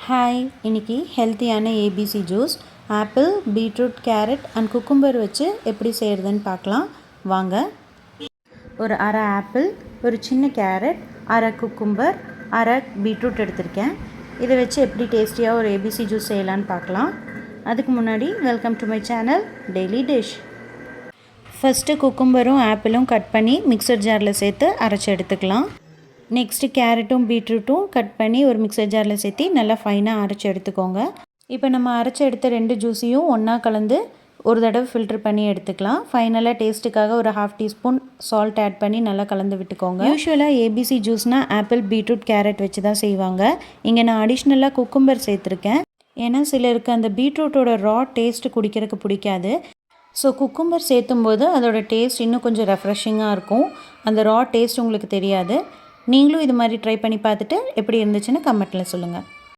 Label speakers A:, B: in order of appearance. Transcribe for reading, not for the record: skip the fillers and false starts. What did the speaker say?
A: Hi, இன்றைக்கி ஹெல்த்தியான ABC juice apple, beetroot, carat and cucumber வச்சு எப்படி செய்கிறதுன்னு பார்க்கலாம் வாங்க. ஒரு அரை ஆப்பிள், ஒரு சின்ன கேரட், அரை குக்கும்பர், அரை பீட்ரூட் எடுத்திருக்கேன். இதை வச்சு எப்படி டேஸ்டியாக ஒரு ஏபிசி ஜூஸ் செய்யலான்னு பார்க்கலாம். அதுக்கு முன்னாடி welcome to my channel daily dish. First குக்கும்பரும் ஆப்பிளும் கட் பண்ணி மிக்சர் ஜாரில் சேர்த்து அரைச்சி எடுத்துக்கலாம். நெக்ஸ்ட்டு கேரட்டும் பீட்ரூட்டும் கட் பண்ணி ஒரு மிக்சர் ஜாரில் சேர்த்து நல்லா ஃபைனாக அரைச்சி எடுத்துக்கோங்க. இப்போ நம்ம அரைச்சி எடுத்த 2 ஜூஸையும் ஒன்றா கலந்து ஒரு தடவை ஃபில்ட்ரு பண்ணி எடுத்துக்கலாம். ஃபைனலாக டேஸ்ட்டுக்காக ஒரு 1/2 டீஸ்பூன் சால்ட் ஆட் பண்ணி நல்லா கலந்து விட்டுக்கோங்க. யூஸ்வலாக ஏபிசி ஜூஸ்னால் ஆப்பிள், பீட்ரூட், கேரட் வச்சு தான் செய்வாங்க. இங்கே நான் அடிஷ்னலாக குக்கும்பர் சேர்த்துருக்கேன். ஏன்னா சிலருக்கு அந்த பீட்ரூட்டோட ரா டேஸ்ட்டு குடிக்கிறதுக்கு பிடிக்காது. ஸோ குக்கும்பர் சேர்த்தும்போது அதோட டேஸ்ட் இன்னும் கொஞ்சம் ரெஃப்ரெஷிங்காக இருக்கும். அந்த ரா டேஸ்ட் உங்களுக்கு தெரியாது. நீங்களும் இது மாதிரி ட்ரை பண்ணி பார்த்துட்டு எப்படி இருந்துச்சுன்னு கமெண்ட்டில் சொல்லுங்கள்.